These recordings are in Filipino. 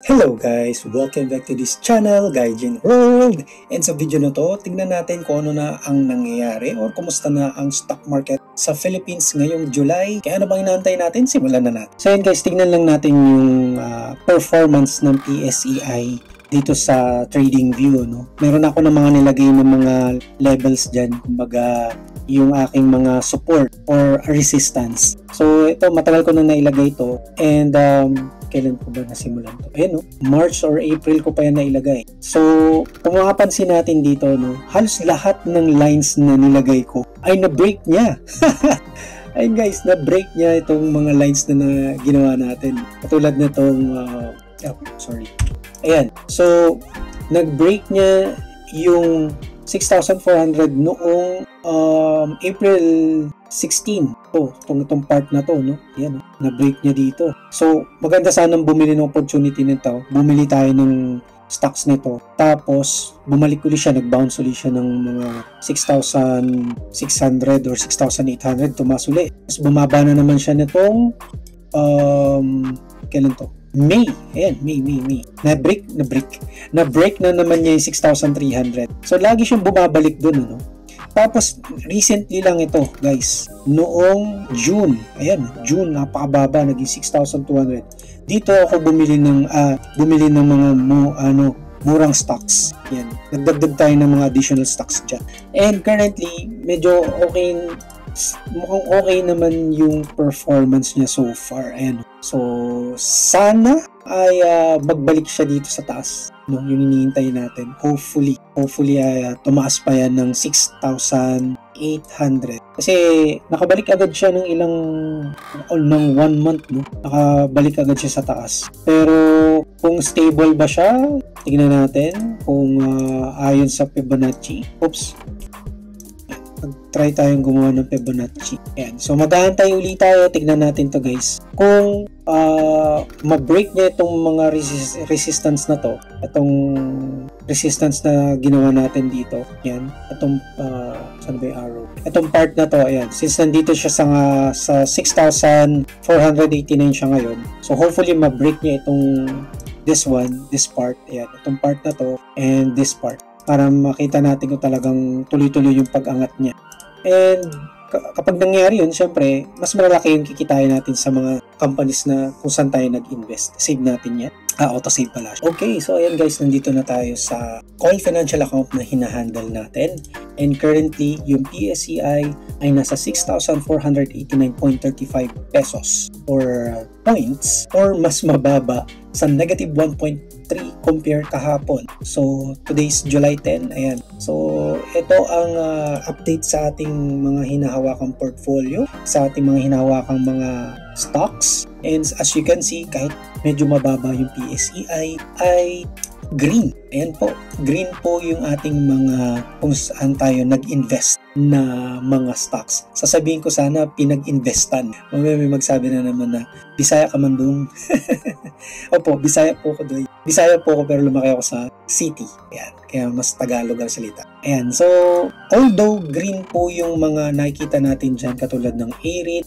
Hello guys! Welcome back to this channel, Gaijin World! And sa video na to, tingnan natin kung ano na ang nangyayari or kumusta na ang stock market sa Philippines ngayong July. Kaya ano bang inaantay natin? Simulan na natin. So yun guys, tingnan lang natin yung performance ng PSEI dito sa trading view. No? Meron ako ng mga nilagay ng mga levels dyan, kumbaga yung aking mga support or resistance. So ito, matagal ko na nailagay ito and kailan ko ba nasimulan to? Ayan, no? March or April ko pa yan nailagay. So, kung makapansin natin dito, no, halos lahat ng lines na nilagay ko ay na-break niya. Ayun guys, na-break niya itong mga lines na ginawa natin. Katulad na itong, ayan. So, nag-break niya yung 6,400 noong April 16. Itong part na to, no? Yan, no? Na-break niya dito. So, maganda sanang bumili ng opportunity nito. Bumili tayo ng stocks nito. Tapos, bumalik ulit siya, nag-bounce ulit siya ng mga 6,600 or 6,800. Tumas ulit. Tapos, bumaba na naman siya nitong kailan to? May. Ayan, May. Na-break na naman niya yung 6,300. So, lagi siyang bumabalik dun, ano? Tapos, recently lang ito, guys. Noong June. Ayan, June, napakababa. Naging 6,200. Dito ako bumili ng mga murang stocks. Yan. Nagdagdag tayo ng mga additional stocks dyan. And currently, medyo mukhang okay naman yung performance niya so far. Ayan. So, sana ay magbalik siya dito sa taas. No, yung hinihintay natin. Hopefully ay tumaas pa yan ng 6,800. Kasi nakabalik agad siya ng ng 1 month, no? Nakabalik agad siya sa taas. Pero kung stable ba siya, tignan natin kung ayon sa Fibonacci. Try tayong gumawa ng Fibonacci. Ayan. So, mag-aantay ulit tayo. Tignan natin to guys. Kung ma-break niya itong mga resistance na to, itong resistance na ginawa natin dito. Ayan. Itong, saan ba yung arrow? Itong part na to, ayan. Since nandito siya sa 6,489 siya ngayon. So, hopefully ma-break niya itong this part. Ayan. Itong part na to and this part. Para makita natin kung talagang tuloy-tuloy yung pag-angat niya. And kapag nangyari yun, syempre, mas malaki yung kikitain natin sa mga companies na kung saan tayo nag-invest. Save natin yan. Auto-save pala. Okay, so ayan guys, nandito na tayo sa call financial account na hinahandle natin. And currently, yung PSEI ay nasa 6,489.35 pesos or points or mas mababa sa negative 1.3 compare kahapon. So, today's July 10. Ayan. So, ito ang update sa ating mga hinahawakang portfolio, sa ating mga hinahawakang mga stocks. And as you can see, kahit medyo mababa yung PSEI, ay green. Ayan po. Green po yung ating mga kung saan tayo nag-invest na mga stocks. Sasabihin ko sana pinag-investan. May magsabi na naman na Bisaya ka man doon. Opo, Bisaya po ko doon. Bisaya po ako pero lumaki ako sa city. Ayan. Kaya mas Tagalog ang salita. Ayan. So, although green po yung mga nakikita natin dyan katulad ng AREIT,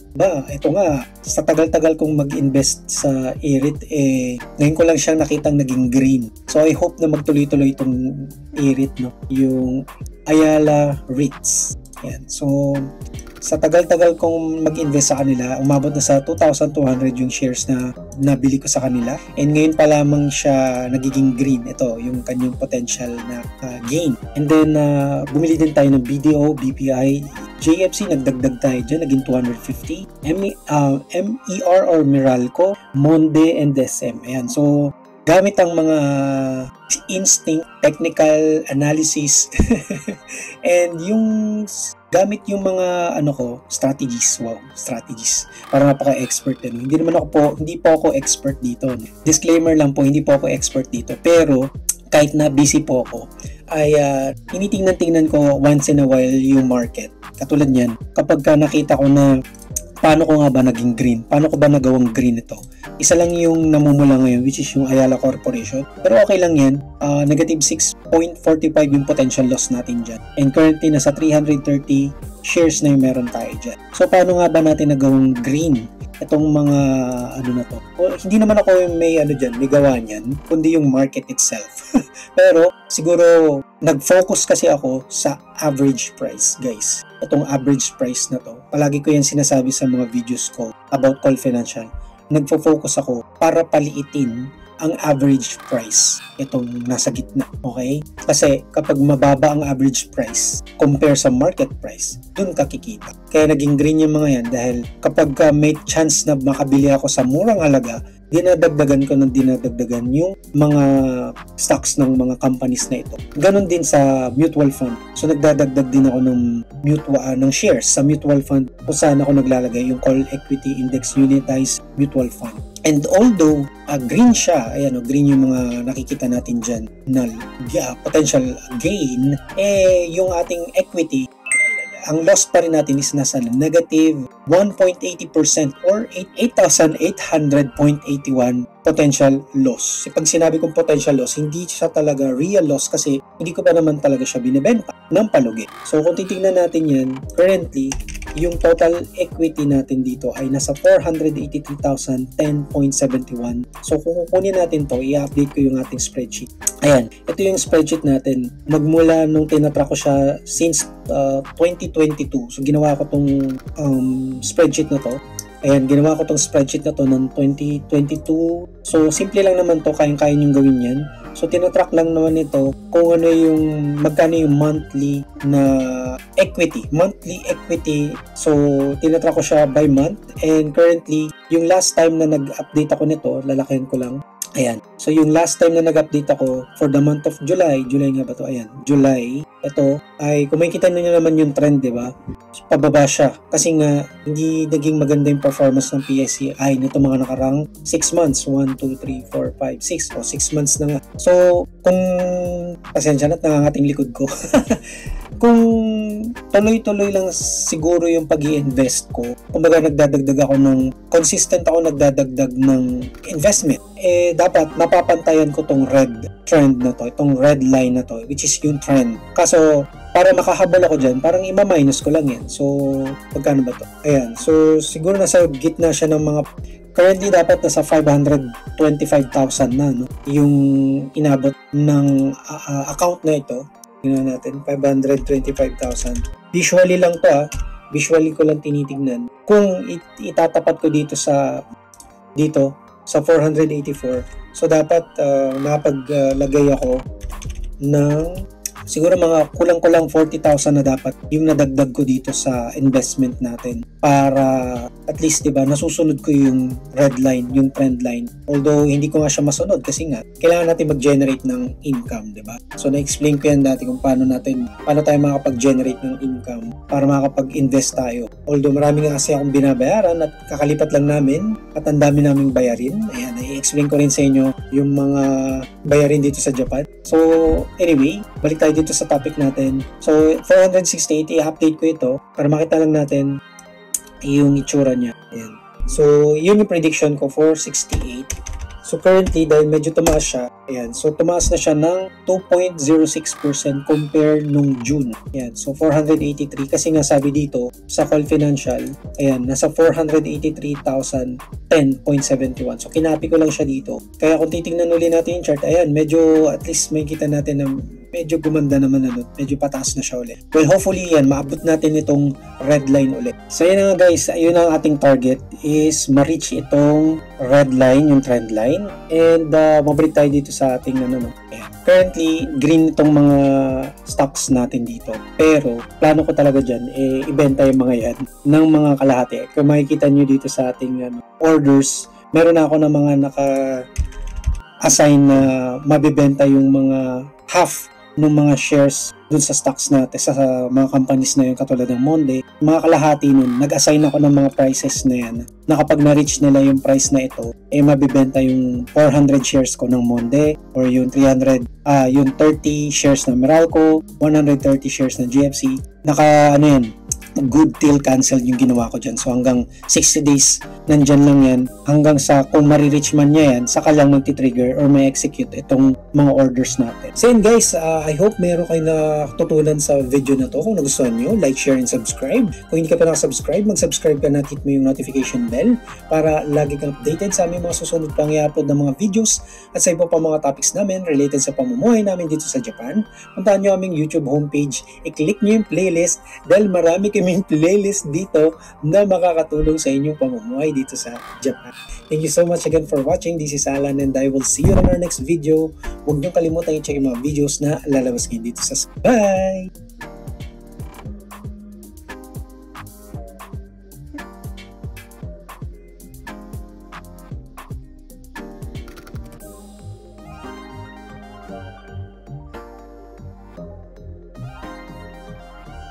ito nga, sa tagal-tagal kong mag-invest sa AREIT, ngayon ko lang siyang nakitang naging green. So, I hope na magtuloy-tuloy itong AREIT, no? Yung Ayala REITs. Ayan. So, sa tagal-tagal kong mag-invest sa kanila, umabot na sa 2,200 yung shares na nabili ko sa kanila. And ngayon pa lamang siya nagiging green. Ito, yung kanyang potential na gain. And then, bumili din tayo ng BDO, BPI, JFC, nagdagdag tayo dyan, naging 250. MER or Meralco, Monde, and SM. Ayan, so, gamit ang mga instinct, technical analysis, and gamit yung mga strategies. Wow, strategies. Para napaka-expert din. Hindi po ako expert dito. Disclaimer lang po, hindi po ako expert dito. Pero kahit na busy po ako, ay tinitingnan ko once in a while yung market. Katulad niyan, kapag nakita ko na paano ko nga ba naging green? Paano ko ba nagawang green ito? Isa lang yung namumula ngayon, which is yung Ayala Corporation. Pero okay lang yan. Negative 6.45 yung potential loss natin dyan. And currently, nasa 330 shares na yung meron tayo dyan. So, paano nga ba natin nagawang green itong mga ano na to. O, hindi naman ako yung may may gawa niyan, kundi yung market itself. Pero siguro nag-focus kasi ako sa average price, guys. Itong average price na to, palagi ko yan sinasabi sa mga videos ko about Call Financial. Nagfo-focus ako para paliitin ang average price, itong nasa gitna, okay? Kasi kapag mababa ang average price compare sa market price, dun ka kikita. Kaya naging green yung mga yan dahil kapag may chance na makabili ako sa murang halaga, dinadagdagan ko ng dinadagdagan yung mga stocks ng mga companies na ito. Ganon din sa mutual fund. So nagdadagdag din ako ng shares sa mutual fund kung saan ako naglalagay yung Call Equity Index Unitized Mutual Fund. And although green siya, ayan green yung mga nakikita natin dyan na potential gain, yung ating equity, ang loss pa rin natin is nasa negative 1.80% or 8,800.81 potential loss. Pag sinabi kong potential loss, hindi siya talaga real loss kasi hindi ko pa naman talaga siya binibenta ng palugi. So kung titignan natin yan, currently, yung total equity natin dito ay nasa 483,010.71. So kung kukunin natin to, i-update ko yung ating spreadsheet. Ayan, ito yung spreadsheet natin. Magmula nung tinatrack ko siya since 2022. So ginawa ko tong spreadsheet na to. Ayan, ginawa ko tong spreadsheet na to ng 2022. So simple lang naman to, kayang-kaya niyong gawin yan. So tinatrack lang naman ito kung ano yung magkano yung monthly na equity. Monthly equity. So tinatrack ko siya by month, and currently yung last time na nag-update ako nito, lalakihan ko lang. Ayan. So yung last time na nag-update ako for the month of July nga ba to? Ayan, July. Ito ay kung makikita niyo naman yung trend, 'di ba? Pababa siya kasi nga hindi naging maganda yung performance ng PSEI nito mga nakarang 6 months. 1 2 3 4 5 6 o 6 months na nga. So kung pasensya na, nangangating likod ko. Kung tuloy-tuloy lang siguro yung pag-i-invest ko, kumbaga nagdadagdag ako consistent ako nagdadagdag ng investment, dapat mapapantayan ko tong red trend na to, itong red line na to, which is yung trend. Kaso, para makahabol ako dyan, parang ima-minus ko lang yan. So, pagkano ba to? Ayan. So, siguro nasa gitna siya ng mga, currently dapat nasa 525,000 na, no? Yung inabot ng account na ito. Tingnan natin, 525,000. Visually lang to, visually ko lang tinitignan. Kung itatapat ko dito sa 484, so dapat napaglagay ako ng siguro mga kulang-kulang 40,000 na dapat yung nadagdag ko dito sa investment natin para at least, diba, nasusunod ko yung red line, yung trend line. Although hindi ko nga siya masunod kasi nga kailangan natin mag-generate ng income, diba? So na-explain ko yan dati kung paano tayo makapag-generate ng income para makapag-invest tayo. Although marami nga kasi akong binabayaran at kakalipat lang namin at ang dami naming bayarin. Ayan, i-explain ko rin sa inyo yung mga bayarin dito sa Japan. So anyway, balik tayo dito sa topic natin. So 468, i-update ko ito para makita lang natin yung itsura niya. Ayan. So yun yung prediction ko, 468. So currently, dahil medyo tumaas siya, ayan, so tumaas na siya ng 2.06% compare nung June. Ayan, so 483 kasi nga sabi dito sa Call Financial, ayan, nasa 483,010.71. So kinapi ko lang siya dito. Kaya kung titingnan ulit natin yung chart, ayan, medyo at least may kita natin na medyo gumanda naman, medyo pataas na siya ulit. Well, hopefully yan, maabot natin itong red line ulit. So yun nga guys, ayun ang ating target is ma-reach itong red line, yung trend line, and mabalik tayo dito sa ating ayan. Currently, green itong mga stocks natin dito. Pero, plano ko talaga dyan, ibenta yung mga yan ng mga kalahati. Kung makikita nyo dito sa ating orders, meron na ako ng mga naka-assign na mabibenta yung mga half ng mga shares dun sa stocks natin, sa mga companies na yun katulad ng Monday. Mga kalahati nun, nag-assign ako ng mga prices na yan na kapag na-reach nila yung price na ito, mabibenta yung 400 shares ko ng Monday or yung 30 shares ng Meralco, 130 shares ng GFC. good till cancel yung ginawa ko dyan. So hanggang 60 days nandyan lang yan, hanggang sa kung marireach man niya yan, saka lang magti-trigger or may execute itong mga orders natin. So yun guys, I hope meron kayo natutunan sa video na to. Kung nagustuhan nyo, like, share, and subscribe. Kung hindi ka pa nakasubscribe, mag-subscribe ka na, hit mo yung notification bell para lagi kang updated sa aming mga susunod pang i-upload ng mga videos at sa iba pa mga topics namin related sa pamumuhay namin dito sa Japan. Puntahan nyo aming YouTube homepage, i-click nyo yung playlist dahil marami kaming playlist dito na makakatulong sa inyong pamumuhay dito sa Japan. Thank you so much again for watching. This is Alan and I will see you in our next video. Huwag nyo kalimutan i-check yung mga videos na lalabas ngayon dito sa Bye!